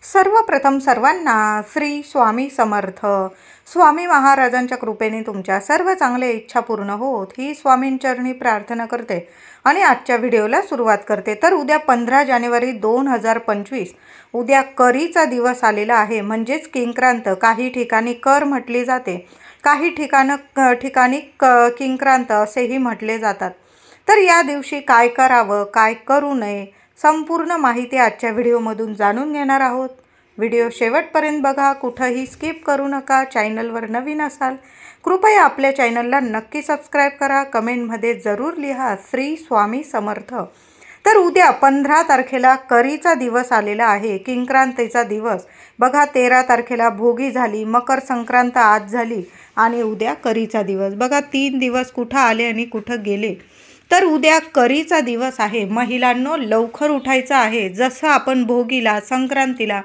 सर्वप्रथम सर्वांना श्री स्वामी समर्थ. स्वामी महाराजांच्या कृपेने तुमच्या सर्व चांगल्या इच्छा पूर्ण होत ही स्वामींचरणी प्रार्थना करते आणि आजच्या व्हिडिओला सुरुवात करते. तर उद्या 15 जानेवारी 2025 उद्या करीचा दिवस आलेला आहे, म्हणजेच किंक्रांत. काही ठिकाणी कर म्हटली जाते, काही ठिकाणी किंक्रांत असेही म्हटले जातात. तर या दिवशी काय करावं, काय करू नये, संपूर्ण माहिती आजच्या व्हिडिओमधून जाणून घेणार आहोत. व्हिडिओ शेवटपर्यंत बघा, कुठंही स्किप करू नका. चॅनलवर नवीन असाल कृपया आपल्या चॅनलला नक्की सबस्क्राईब करा. कमेंटमध्ये जरूर लिहा श्री स्वामी समर्थ. तर उद्या 15 तारखेला करीचा दिवस आलेला आहे, किंक्रांतीचा दिवस. बघा 13 तारखेला भोगी झाली, मकर संक्रांत आज झाली आणि उद्या करीचा दिवस. बघा 3 दिवस कुठं आले आणि कुठं गेले. तर उद्या करीचा दिवस आहे. महिलांनो लवकर उठायचं आहे. जसं आपण भोगीला संक्रांतीला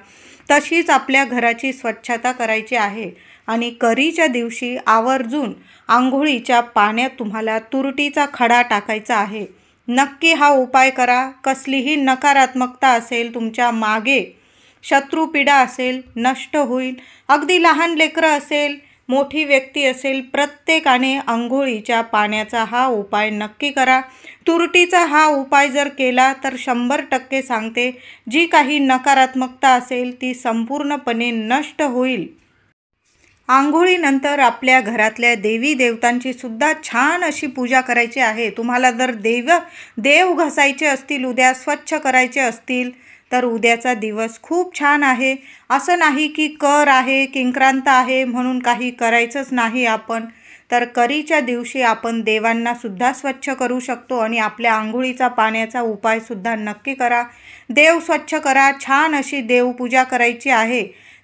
तशीच आपल्या घराची स्वच्छता करायची आहे आणि करीच्या दिवशी आवर्जून आंघोळीच्या पाण्यात तुम्हाला तुरटीचा खडा टाकायचा आहे. नक्की हा उपाय करा. कसलीही नकारात्मकता असेल तुमच्या मागे, शत्रुपीडा असेल नष्ट होईल. अगदी लहान लेकरं असेल, मोठी व्यक्ती असेल, प्रत्येकाने आंघोळीच्या पाण्याचा हा उपाय नक्की करा. तुरटीचा हा उपाय जर केला तर 100% सांगते जी काही नकारात्मकता असेल ती संपूर्णपणे नष्ट होईल. आंघोळीनंतर आपल्या घरातल्या देवी देवतांची सुद्धा छान अशी पूजा करायची आहे. तुम्हाला जर देव घसायचे असतील, उद्या स्वच्छ करायचे असतील तर उद्याचा दिवस खूप छान आहे. असं नाही की कर आहे, किंक्रांत आहे म्हणून काही करायचंच नाही आपण. तर करीच्या दिवशी आपण देवांना सुद्धा स्वच्छ करू शकतो आणि आपल्या आंघोळीचा पाण्याचा उपायसुद्धा नक्की करा. देव स्वच्छ करा, छान अशी देवपूजा करायची आहे.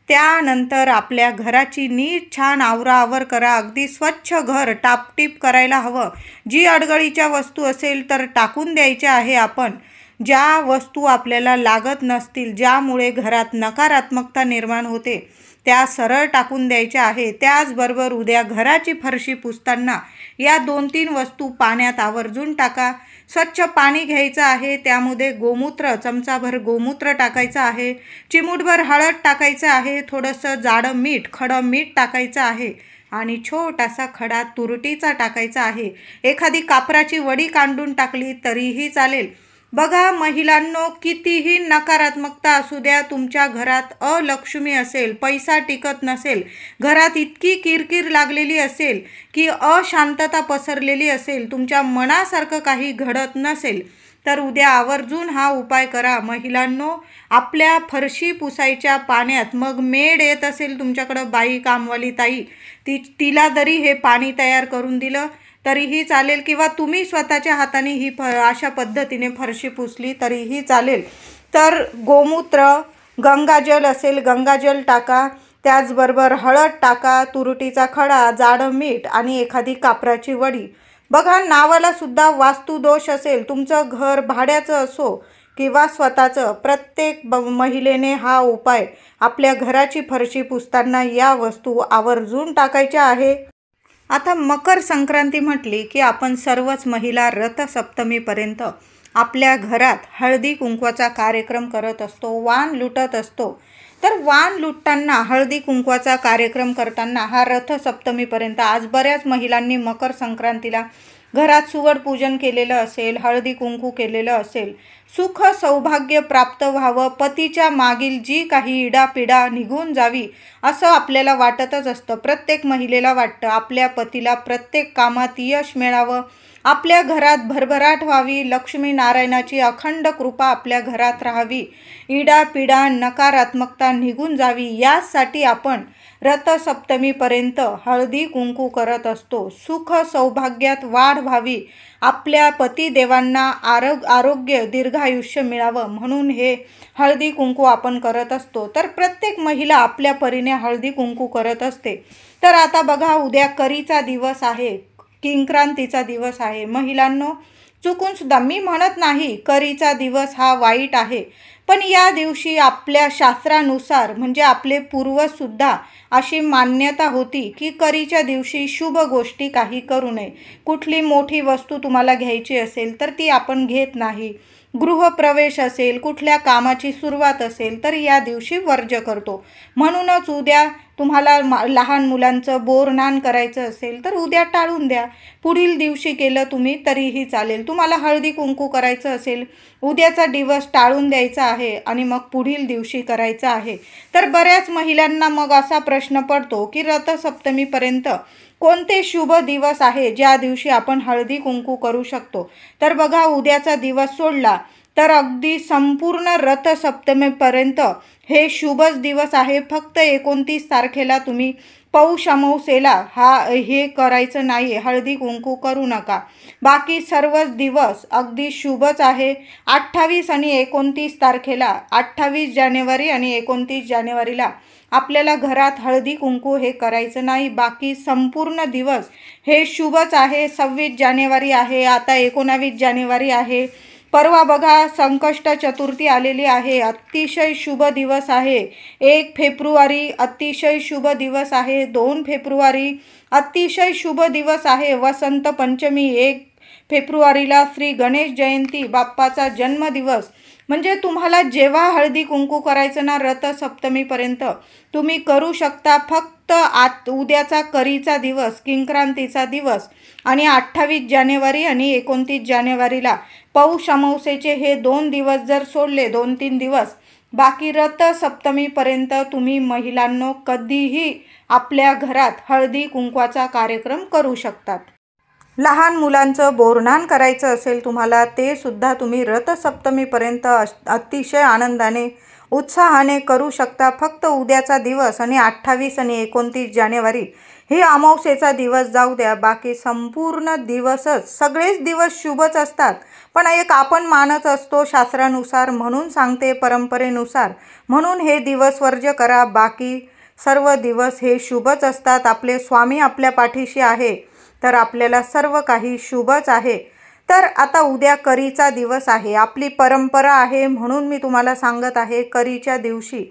त्यानंतर आपल्या घराची नीट छान आवराआवर करा. अगदी स्वच्छ घर टापटीप करायला हवं. जी अडगळीच्या वस्तू असेल तर टाकून द्यायच्या आहे आपण. ज्या वस्तू आपल्याला लागत नसतील, ज्यामुळे घरात नकारात्मकता निर्माण होते, त्या सरळ टाकून द्यायच्या आहे. त्याचबरोबर उद्या घराची फरशी पुसताना या 2-3 वस्तू पाण्यात आवर्जून टाका. स्वच्छ पाणी घ्यायचं आहे, त्यामध्ये गोमूत्र, चमचाभर गोमूत्र टाकायचं आहे, चिमूटभर हळद टाकायचं आहे, थोडंसं जाडं मीठ, खडं मीठ टाकायचं आहे आणि छोटासा खडा तुरटीचा टाकायचा आहे. एखादी कापराची वडी काढून टाकली तरीही चालेल. बघा महिलांनो, कितीही नकारात्मकता असू द्या, तुमच्या घरात अलक्ष्मी असेल, पैसा टिकत नसेल, घरात इतकी किरकिर लागलेली असेल की अशांतता पसरलेली असेल, तुमच्या मनासारखं काही घडत नसेल, तर उद्या आवर्जून हा उपाय करा. महिलांनो, आपल्या फरशी पुसायच्या पाण्यात, मग मेड येत असेल तुमच्याकडं, बाई कामवाली ताई, तिला जरी हे पाणी तयार करून दिलं तरीही चालेल, किंवा तुम्ही स्वतःच्या हाताने ही अशा पद्धतीने फरशी पुसली तरीही चालेल. तर गोमूत्र, गंगाजल असेल गंगाजल टाका, त्याचबरोबर हळद टाका, तुरटीचा खडा, जाडं मीठ आणि एखादी कापराची वडी. बघा नावाला सुद्धा वास्तुदोष असेल, तुमचं घर भाड्याचं असो किंवा स्वतःचं, प्रत्येक महिलेने हा उपाय आपल्या घराची फरशी पुसताना या वस्तू आवर्जून टाकायच्या आहे. आता मकर संक्रांती म्हटली की आपण सर्वच महिला रथसप्तमीपर्यंत आपल्या घरात हळदी कुंकवाचा कार्यक्रम करत असतो, वाण लुटत असतो. तर वाण लुटताना, हळदी कुंकवाचा कार्यक्रम करताना हा रथसप्तमीपर्यंत, आज बऱ्याच महिलांनी मकर संक्रांतीला घरात सुवड पूजन केलेलं असेल, हळदी कुंकू केलेलं असेल, सुख सौभाग्य प्राप्त व्हावं, पतीच्या मागील जी काही इडापिडा निघून जावी असं आपल्याला वाटतच असतं. प्रत्येक महिलेला वाटतं आपल्या पतीला प्रत्येक कामात यश मिळावं, आपल्या घरात भरभराट व्हावी, लक्ष्मी नारायणाची अखंड कृपा आपल्या घरात राहावी, इडापिडा नकारात्मकता निघून जावी, यासाठी आपण रथसप्तमीपर्यंत हळदी कुंकू करत असतो. सुख सौभाग्यात वाढ व्हावी, आपल्या पतिदेवांना आरोग्य दीर्घायुष्य मिळावं म्हणून हे हळदी कुंकू आपण करत असतो. तर प्रत्येक महिला आपल्या परीने हळदी कुंकू करत असते. तर आता बघा उद्या करीचा दिवस आहे, किंक्रांतीचा दिवस आहे. महिलांनो, चुकून सुद्धा मी म्हणत नाही करीचा दिवस हा वाईट आहे, पण या दिवशी आपल्या शास्त्रानुसार, म्हणजे आपले पूर्वजसुद्धा अशी मान्यता होती की करीच्या दिवशी शुभ गोष्टी काही करू नये. कुठली मोठी वस्तू तुम्हाला घ्यायची असेल तर ती आपण घेत नाही. गृहप्रवेश असेल, कुठल्या कामाची सुरुवात असेल तर या दिवशी वर्ज्य करतो. म्हणूनच उद्या तुम्हाला लहान मुलांचं बोरनान करायचं असेल तर उद्या टाळून द्या. पुढील दिवशी केलं तुम्ही तरीही चालेल. तुम्हाला हळदी कुंकू करायचं असेल, उद्याचा दिवस टाळून द्यायचा आहे आणि मग पुढील दिवशी करायचं आहे. तर बऱ्याच महिलांना मग असा प्रश्न पडतो की रथसप्तमीपर्यंत कोणते शुभ दिवस आहे ज्या दिवशी आपण हळदी कुंकू करू शकतो. तर बघा, उद्याचा दिवस सोडला तर अगदी संपूर्ण रथसप्तमीपर्यंत हे शुभच दिवस आहे. फक्त 29 तारखेला तुम्ही पौष अमावस्येला हे करायचं नाही, हळदी कुंकू करू नका. बाकी सर्वच दिवस अगदी शुभच आहे. 28 आणि 29 तारखेला, 28 जानेवारी आणि 29 जानेवारीला आपल्याला घरात हळदी कुंकू हे करायचं नाही. बाकी संपूर्ण दिवस हे शुभच आहे. 26 जानेवारी आहे, आता 19 जानेवारी आहे. परवा बघा संकष्ट चतुर्थी आलेली आहे, अतिशय शुभ दिवस आहे. 1 फेब्रुवारी अतिशय शुभ दिवस आहे. 2 फेब्रुवारी अतिशय शुभ दिवस आहे. वसंत पंचमी 1 फेब्रुवारीला श्री गणेश जयंती, बाप्पाचा जन्मदिवस. म्हणजे तुम्हाला जेव्हा हळदी कुंकू करायचं ना रथसप्तमीपर्यंत तुम्ही करू शकता. फक्त उद्याचा करीचा दिवस, किंक्रांतीचा दिवस आणि 28 जानेवारी आणि 29 जानेवारीला पौष अमावस्येचे हे 2 दिवस जर सोडले, 2-3 दिवस, बाकी रथसप्तमीपर्यंत तुम्ही महिलांनो कधीही आपल्या घरात हळदी कुंकवाचा कार्यक्रम करू शकतात. लहान मुलांचं बोरनान करायचं असेल तुम्हाला, ते सुद्धा तुम्ही रथसप्तमीपर्यंत अतिशय आनंदाने उत्साहाने करू शकता. फक्त उद्याचा दिवस आणि 28 आणि 29 जानेवारी हे अमावस्येचा दिवस जाऊ द्या. बाकी संपूर्ण दिवसच, सगळेच दिवस शुभच असतात. पण एक आपण मानत असतो शास्त्रानुसार, म्हणून सांगते परंपरेनुसार, म्हणून हे दिवस वर्ज्य करा. बाकी सर्व दिवस हे शुभच असतात. आपले स्वामी आपल्या पाठीशी आहे तर आपल्याला सर्व काही शुभच आहे. तर आता उद्या करीचा दिवस आहे, आपली परंपरा आहे म्हणून मी तुम्हाला सांगत आहे. करीच्या दिवशी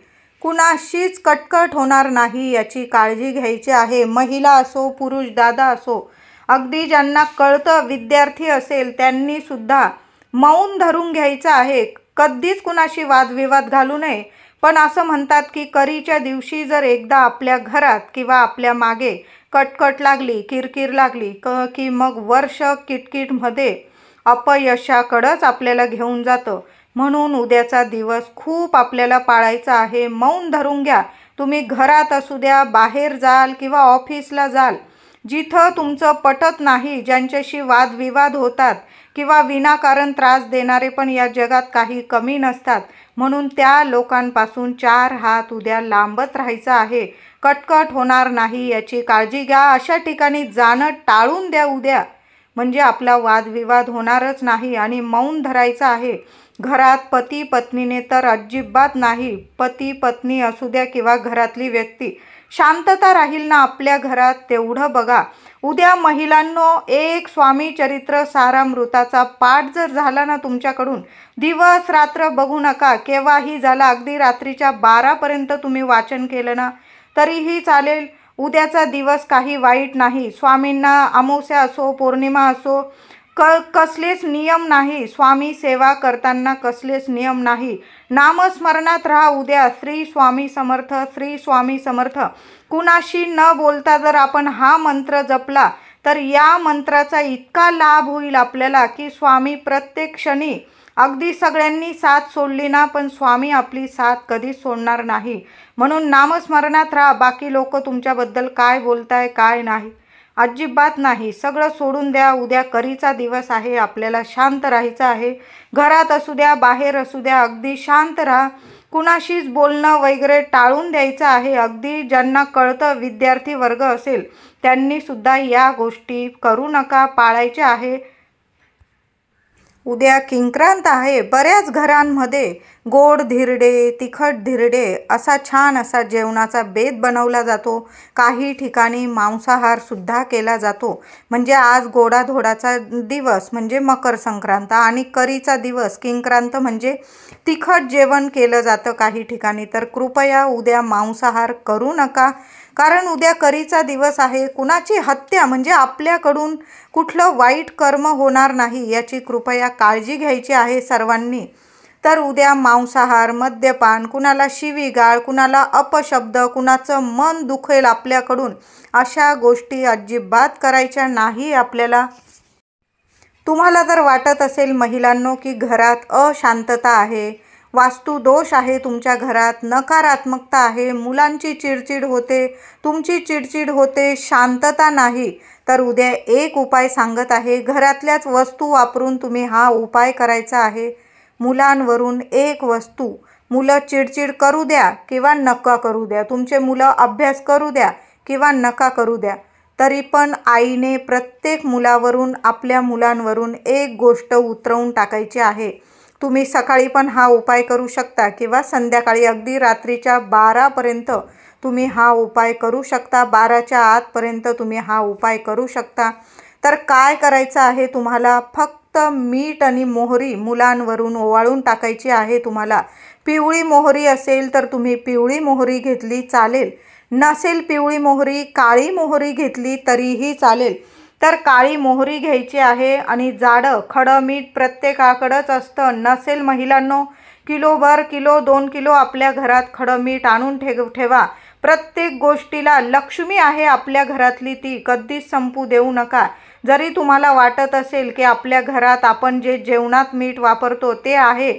कुणाशीच कटकट होणार नाही याची काळजी घ्यायची आहे. महिला असो, पुरुष दादा असो, अगदी ज्यांना कळतं, विद्यार्थी असेल त्यांनी सुद्धा मौन धरून घ्यायचं आहे. कधीच कुणाशी वादविवाद घालू नये. पण असं म्हणतात की करीच्या दिवशी जर एकदा आपल्या घरात किंवा आपल्या मागे कटकट लागली, किरकिर लागली की मग वर्ष किटकिटमध्ये अपयशाकडंच आपल्याला घेऊन जातं. म्हणून उद्याचा दिवस खूप आपल्याला पाळायचा आहे. मौन धरून घ्या. तुम्ही घरात असू द्या, बाहेर जाल किंवा ऑफिसला जाल, जिथं तुमचं पटत नाही, ज्यांच्याशी वादविवाद होतात किंवा विनाकारण त्रास देणारे पण या जगात काही कमी नसतात, म्हणून त्या लोकांपासून 4 हात उद्या लांबच राहायचं आहे. कटकट होणार नाही याची काळजी घ्या. अशा ठिकाणी जाणं टाळून द्या उद्या, म्हणजे आपला वादविवाद होणारच नाही. आणि मौन धरायचं आहे. घरात पती पत्नीने तर अजिबात नाही, पती पत्नी असू द्या किंवा घरातली व्यक्ती, शांतता राहील ना आपल्या घरात तेवढं बघा. उद्या महिलांनो, एक स्वामी चरित्र सारामृताचा पाठ जर झाला ना तुमच्याकडून, दिवस रात्र बघू नका, केव्हाही झाला, अगदी रात्रीच्या 12पर्यंत तुम्ही वाचन केलं ना तरीही चालेल. उद्याचा दिवस काही वाईट नाही. स्वामींना अमावस्या असो, पौर्णिमा असो, कसलेच नियम नाही. स्वामी सेवा करताना कसलेच नियम नाही. नामस्मरणात राहा उद्या. श्री स्वामी समर्थ, श्री स्वामी समर्थ. कुणाशी न बोलता जर आपण हा मंत्र जपला तर या मंत्राचा इतका लाभ होईल आपल्याला की स्वामी प्रत्येक क्षणी, अगदी सगळ्यांनी साथ सोडली ना पण स्वामी आपली साथ कधीच सोडणार नाही. म्हणून नामस्मरणात राहा. बाकी लोक तुमच्याबद्दल काय बोलताय काय नाही, अजिबात नाही. सगळं सोडून द्या. उद्या करीचा दिवस आहे, आपल्याला शांत राहायचं आहे. घरात असू द्या, बाहेर असू द्या, अगदी शांत राहा. कुणाशीच बोलणं वगैरे टाळून द्यायचं आहे. अगदी ज्यांना कळतं, विद्यार्थी वर्ग असेल त्यांनी सुद्धा या गोष्टी करू नका, पाळायच्या आहे. उद्या किंक्रांत आहे. बऱ्याच घरांमध्ये गोड धिरडे, तिखट धिरडे असा छान असा जेवणाचा बेत बनवला जातो. काही ठिकाणी मांसाहारसुद्धा केला जातो. म्हणजे आज गोडाधोडाचा दिवस म्हणजे मकर संक्रांत आणि करीचा दिवस किंक्रांत म्हणजे तिखट जेवण केलं जातं काही ठिकाणी. तर कृपया उद्या मांसाहार करू नका, कारण उद्या करीचा दिवस आहे. कुणाची हत्या म्हणजे आपल्याकडून कुठलं वाईट कर्म होणार नाही याची कृपया काळजी घ्यायची आहे सर्वांनी. तर उद्या मांसाहार, मद्यपान, कुणाला शिवीगाळ, कुणाला अपशब्द, कुणाचं मन दुखेल आपल्याकडून, अशा गोष्टी अजिबात करायच्या नाही आपल्याला. तुम्हाला जर वाटत असेल महिलांनो की घरात अशांतता आहे, वास्तुदोष आहे, तुमच्या घरात नकारात्मकता आहे, मुलांची चिडचिड होते, तुमची चिडचिड होते, शांतता नाही, तर उद्या एक उपाय सांगत आहे. घरातल्याच वस्तू वापरून तुम्ही हा उपाय करायचा आहे. मुलांवरून एक वस्तू, मुलं चिडचिड करू द्या किंवा नका करू द्या, तुमचे मुलं अभ्यास करू द्या किंवा नका करू द्या, तरी पण आईने प्रत्येक मुलावरून, आपल्या मुलांवरून एक गोष्ट उतरवून टाकायची आहे. तुम्ही सकाळी पण हा उपाय करू शकता किंवा संध्याकाळी अगदी रात्रीच्या 12पर्यंत तुम्ही हा उपाय करू शकता. 12च्या आतपर्यंत तुम्ही हा उपाय करू शकता. तर काय करायचं आहे तुम्हाला, फक्त मीठ आणि मोहरी मुलांवरून ओवाळून टाकायची आहे तुम्हाला. पिवळी मोहरी असेल तर तुम्ही पिवळी मोहरी घेतली चालेल, नसेल पिवळी मोहरी काळी मोहरी घेतली तरीही चालेल. तर काळी मोहरी घ्यायची आहे आणि जाडं खडं मीठ प्रत्येकाकडंच असतं. नसेल महिलांनो, किलोभर, किलो 2 किलो आपल्या घरात खडं मीठ आणून ठेवा. प्रत्येक गोष्टीला लक्ष्मी आहे आपल्या घरातली, ती कधीच संपू देऊ नका. जरी तुम्हाला वाटत असेल की आपल्या घरात आपण जे जेवणात मीठ वापरतो ते आहे,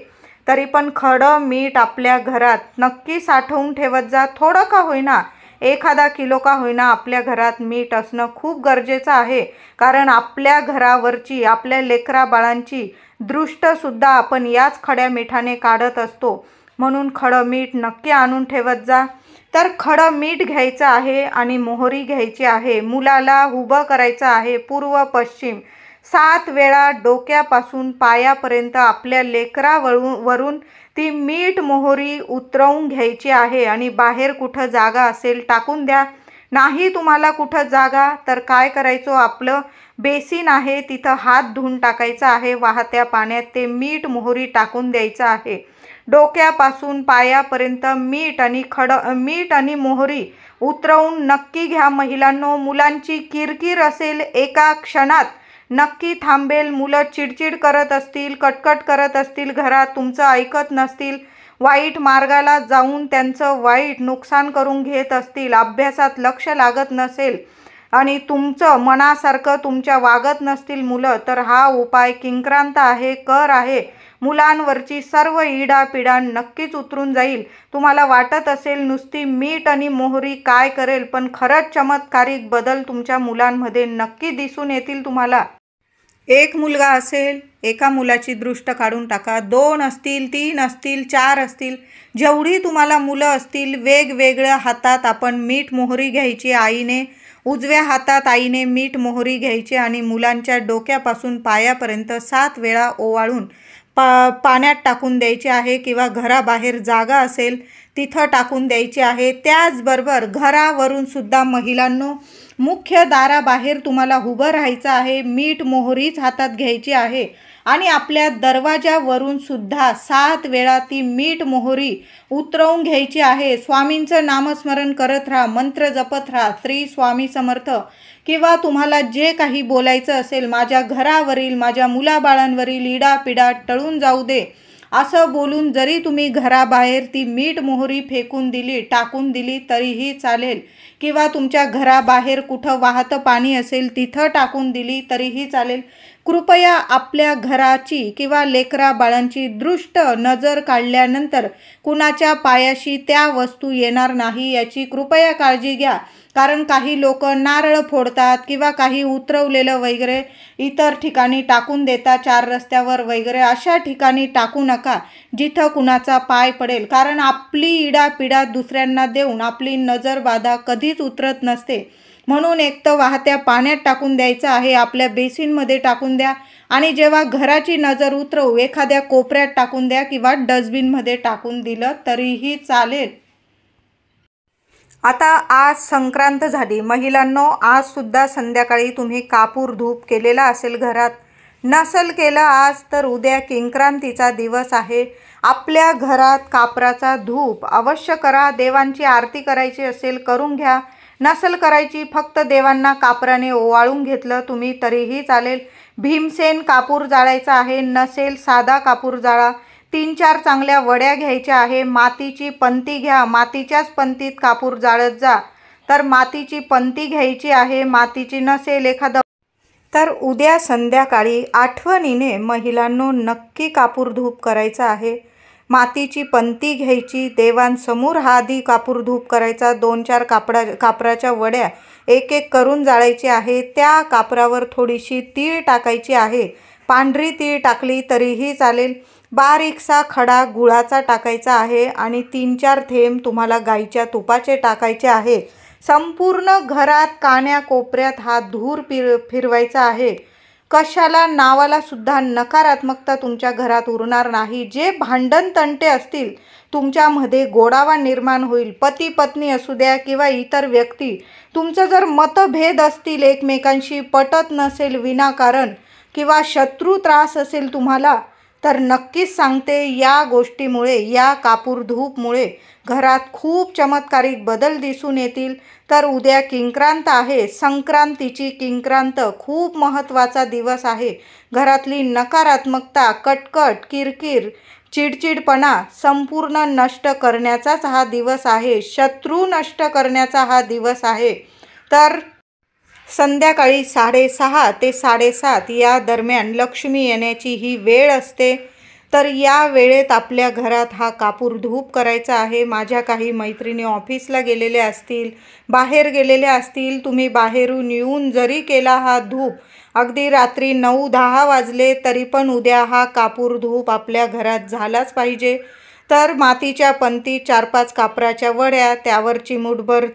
तरी पण खडं मीठ आपल्या घरात नक्की साठवून ठेवत जा. थोडं का होईना, एखादा किलो का होईना आपल्या घरात मीठ असणं खूप गरजेचं आहे. कारण आपल्या घरावरची, आपल्या लेकरा बाळांची दृष्टसुद्धा आपण याच खड्या मिठाने काढत असतो. म्हणून खडं मीठ नक्की आणून ठेवत जा. तर खडं मीठ घ्यायचं आहे आणि मोहरी घ्यायची आहे. मुलाला उभं करायचं आहे पूर्व पश्चिम 7 वेळा. डोक्यापासून पायापर्यंत आपल्या लेकरावरून ती मीठ मोहरी उतरवून घ्यायची आहे. आणि बाहेर कुठं जागा असेल टाकून द्या. नाही तुम्हाला कुठं जागा, तर काय करायचं, आपलं बेसिन आहे तिथं हात धुवून टाकायचा आहे. वाहत्या पाण्यात ते मीठ मोहरी टाकून द्यायचं आहे. डोक्यापासून पायापर्यंत मीठ आणि मोहरी उतरवून नक्की घ्या महिलांनो. मुलांची किरकिर असेल एका क्षणात नक्की थांबेल. मुलं चिडचिड करत असतील, कटकट करत असतील, घरात तुमचं ऐकत नसतील, वाईट मार्गाला जाऊन त्यांचं वाईट नुकसान करून घेत असतील, अभ्यासात लक्ष लागत नसेल आणि तुमचं मनासारखं तुमच्या वागत नसतील मुलं, तर हा उपाय किंक्रांत आहे, कर आहे. मुलांवरची सर्व इडापिडा नक्कीच उतरून जाईल. तुम्हाला वाटत असेल नुसती मीठ आणि मोहरी काय करेल, पण खरंच चमत्कारिक बदल तुमच्या मुलांमध्ये नक्की दिसून येतील तुम्हाला. एक मुलगा असेल, एका मुलाची दृष्ट काढून टाका. 2 असतील, 3 असतील, 4 असतील, जेवढी तुम्हाला मुलं असतील, वेगवेगळ्या हातात आपण मीठ मोहरी घ्यायची. आईने उजव्या हातात आईने मीठ मोहरी घ्यायची आणि मुलांच्या डोक्यापासून पायापर्यंत 7 वेळा ओवाळून पाण्यात टाकून द्यायचे आहे किंवा घराबाहेर जागा असेल तिथं टाकून द्यायचे आहे. त्याचबरोबर घरावरून सुद्धा महिलांनो, मुख्य दाराबाहेर तुम्हाला उभं राहायचं आहे. मीठ मोहरीच हातात घ्यायची आहे आणि आपल्या दरवाजावरून सुद्धा 7 वेळा ती मीठ मोहरी उतरवून घ्यायची आहे. स्वामींचं नामस्मरण करत राहा, मंत्र जपत राहा, श्री स्वामी समर्थ, किंवा तुम्हाला जे काही बोलायचं असेल, माझ्या घरावरील, माझ्या मुलाबाळांवरील इडापिडा टळून जाऊ दे, असं बोलून जरी तुम्ही घराबाहेर ती मीठ मोहरी फेकून दिली, टाकून दिली तरीही चालेल. किंवा तुमच्या घराबाहेर कुठं वाहतं पाणी असेल तिथं टाकून दिली तरीही चालेल. कृपया आपल्या घराची किंवा लेकरा बाळांची दृष्ट नजर काढल्यानंतर कुणाच्या पायाशी त्या वस्तू येणार नाही याची कृपया काळजी घ्या. कारण काही लोक नारळ फोडतात किंवा काही उतरवलेलं वगैरे इतर ठिकाणी टाकून देतात, 4 रस्त्यावर वगैरे. अशा ठिकाणी टाकू नका जिथं कुणाचा पाय पडेल. कारण आपली इडापिडा दुसऱ्यांना देऊन आपली नजर बाधा कधीच उतरत नसते. म्हणून एक तर वाहत्या पाण्यात टाकून द्यायचं आहे, आपल्या बेसिनमध्ये टाकून द्या आणि जेव्हा घराची नजर उतरवू एखाद्या कोपऱ्यात टाकून द्या किंवा डस्टबिनमध्ये टाकून दिलं तरीही चालेल. आता आज संक्रांत झाली महिलांनो, आज सुद्धा संध्याकाळी तुम्ही कापूर धूप केलेला असेल घरात. नसल केलं आज तर उद्या किंक्रांतीचा दिवस आहे. आपल्या घरात कापराचा धूप अवश्य करा. देवांची आरती करायची असेल करून घ्या. नसल करायची फक्त देवांना कापराने ओवाळून घेतलं तुम्ही तरीही चालेल. भीमसेन कापूर जाळायचा आहे, नसेल साधा कापूर जाळा. 3-4 चांगल्या वड्या घ्यायच्या आहे. मातीची पंती घ्या, मातीच्याच पंतीत कापूर जाळत जा. तर मातीची पंती घ्यायची आहे. मातीची नसेल एखादं तर उद्या संध्याकाळी आठवणीने महिलांनो नक्की कापूर धूप करायचा आहे. मातीची पंती घ्यायची, देवांसमोर हा आधी कापूर धूप करायचा. 2-4 कापराच्या वड्या एक एक करून जाळायची आहे. त्या कापरावर थोडीशी तीळ टाकायची आहे. पांढरी तीळ टाकली तरीही चालेल. बारीकसा खडा गुळाचा टाकायचा आहे आणि 3-4 थेंब तुम्हाला गाईच्या तुपाचे टाकायचे आहे. संपूर्ण घरात कान्या कोपऱ्यात हा धूर फिरवायचा आहे. कशाला नावाला सुद्धा नकारात्मकता तुमच्या घरात उरणार नाही. जे भांडण तंटे असतील तुमच्यामध्ये गोडावा निर्माण होईल. पती पत्नी असू द्या किंवा इतर व्यक्ती, तुमचं जर मतभेद असतील, एकमेकांशी पटत नसेल विनाकारण किंवा शत्रू त्रास असेल तुम्हाला, तर नक्कीच सांगते या गोष्टीमुळे, या कापूर धूपमुळे घरात खूप चमत्कारिक बदल दिसून येतील. तर उद्या किंक्रांत आहे, संक्रांतीची किंक्रांत खूप महत्त्वाचा दिवस आहे. घरातली नकारात्मकता, कटकट, किरकिर, चिडचिडपणा संपूर्ण नष्ट करण्याचाच हा दिवस आहे. शत्रू नष्ट करण्याचा हा दिवस आहे. तर संध्याकाळी 6:30 ते 7:30 या दरम्यान लक्ष्मी येण्याची ही वेळ असते. तर या वेळेत आपल्या घरात हा कापूर धूप करायचा आहे. माझ्या काही मैत्रिणी ऑफिसला गेलेल्या असतील, बाहेर गेलेल्या असतील, तुम्ही बाहेरून येऊन जरी केला हा धूप, अगदी रात्री 9-10 वाजले तरी पण उद्या हा कापूर धूप आपल्या घरात झालाच पाहिजे. तर मातीच्या पंती, 4-5 कापराच्या वड्या, त्यावर चिमूटभर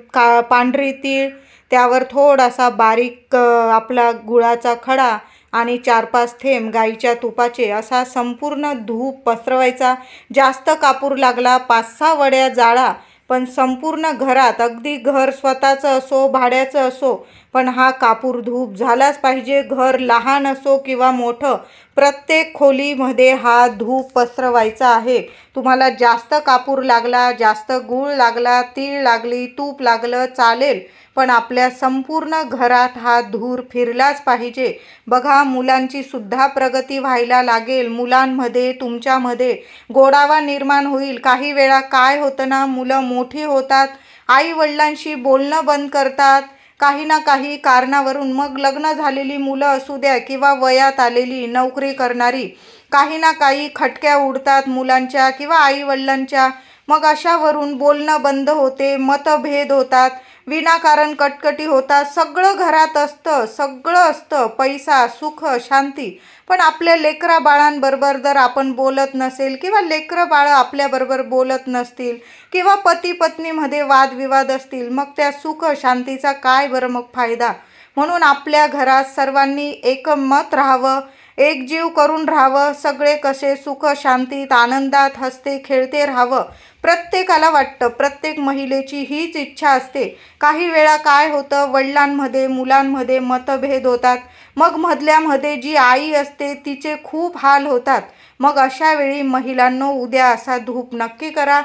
पांढरी तीळ, त्यावर थोडासा बारीक आपला गुळाचा खडा आणि 4-5 थेंब गाईच्या तुपाचे असा संपूर्ण धूप पसरवायचा. जास्त कापूर लागला 5-6 वड्या जाळा, पण संपूर्ण घरात, अगदी घर स्वतःचं असो भाड्याचं असो, पण हा कापूर धूप झालाच पाहिजे. घर लहान असो किंवा मोठं, प्रत्येक खोलीमध्ये हा धूप पसरवायचा आहे. तुम्हाला जास्त कापूर लागला, जास्त गूळ लागला, तीळ लागली, तूप लागलं चालेल, पण आपल्या संपूर्ण घरात हा धूर फिरलाच पाहिजे. बघा, मुलांची सुद्धा प्रगती व्हायला लागेल. मुलांमध्ये, तुमच्यामध्ये गोडावा निर्माण होईल. काही वेळा काय होतं ना, मुलं मोठी होतात, आई वडिलांशी बोलणं बंद करतात काही ना काही कारणावरून. मग लग्न झालेली मुलं असू द्या किंवा वयात आलेली, नोकरी करणारी, काही ना काही खटक्या उडतात मुलांच्या किंवा आई वडिलांच्या. मग अशावरून बोलणं बंद होते, मतभेद होतात, विनाकारण कटकटी होतात. सगळं घरात असतं, सगळं असतं, पैसा, सुख, शांती, पण आपल्या लेकरा बाळांबरोबर जर आपण बोलत नसेल किंवा लेकरं बाळं आपल्याबरोबर बोलत नसतील किंवा पती पत्नीमध्ये वादविवाद असतील, मग त्या सुख शांतीचा काय बरं मग फायदा. म्हणून आपल्या घरात सर्वांनी एकमत राहावं, एकजीव करून राहावं. सगळे कसे सुख शांतीत आनंदात हसते खेळते राहावं. प्रत्येकाला वाटतं, प्रत्येक महिलेची हीच इच्छा असते. काही वेळा काय होतं, वडिलांमध्ये मुलांमध्ये मतभेद होतात. मग मधल्यामध्ये जी आई असते तिचे खूप हाल होतात. मग अशा वेळी महिलांनो उद्या असा धूप नक्की करा.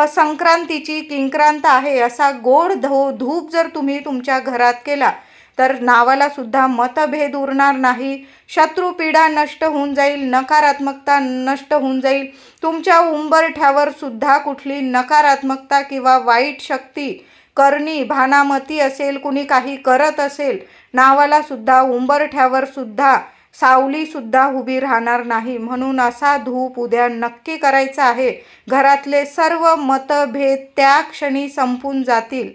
संक्रांतीची किंक्रांत आहे, असा गोड धूप जर तुम्ही तुमच्या घरात केला तर नावाला सुद्धा मतभेद उरणार नाही. शत्रुपीडा नष्ट होऊन जाईल, नकारात्मकता नष्ट होऊन जाईल. तुमच्या उंबरठ्यावर सुद्धा कुठली नकारात्मकता किंवा वाईट शक्ती, करणी भानामती असेल, कुणी काही करत असेल, नावाला सुद्धा उंबरठ्यावर सुद्धा सावली सुद्धा उभी राहणार नाही. म्हणून असा धूप उद्या नक्की करायचा आहे. घरातले सर्व मतभेद त्या क्षणी संपून जातील.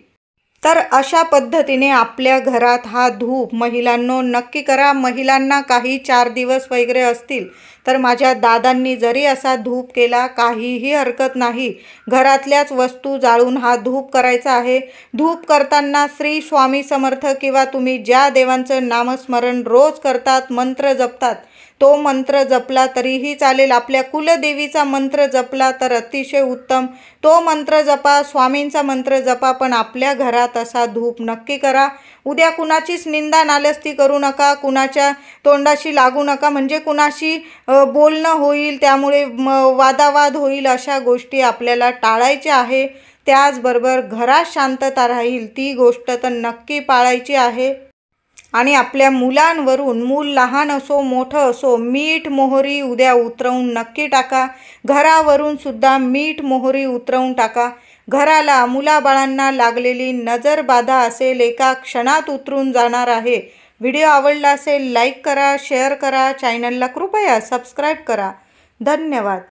तर अशा पद्धतीने आपल्या घरात हा धूप महिलांनो नक्की करा. महिलांना काही 4 दिवस वगैरे असतील तर माझ्या दादांनी जरी असा धूप केला काहीही हरकत नाही. घरातल्याच वस्तू जाळून हा धूप करायचा आहे. धूप करताना श्री स्वामी समर्थ किंवा तुम्ही ज्या देवांचं नामस्मरण रोज करतात, मंत्र जपतात, तो मंत्र जपला तरीही चालेल. आपल्या कुलदेवीचा मंत्र जपला तर अतिशय उत्तम. तो मंत्र जपा, स्वामींचा मंत्र जपा, पण आपल्या घरात असा धूप नक्की करा. उद्या कुणाचीच निंदा नालस्ती करू नका, कुणाच्या तोंडाशी लागू नका, म्हणजे कुणाशी बोलणं होईल, त्यामुळे वादावाद होईल. अशा गोष्टी आपल्याला टाळायच्या आहे. त्याचबरोबर घरात शांतता राहील ती गोष्ट तर नक्की पाळायची आहे. आणि आपल्या मुलांवरून, मूल लहान असो मोठं असो, मीठ मोहरी उद्या उतरवून नक्की टाका. घरावरून सुद्धा मीठ मोहरी उतरवून टाका. घराला, मुलाबाळांना लागलेली नजर बाधा असेल एका क्षणात उतरून जाणार आहे. व्हिडिओ आवडला असेल लाईक करा, शेअर करा, चॅनलला कृपया सबस्क्राईब करा. धन्यवाद.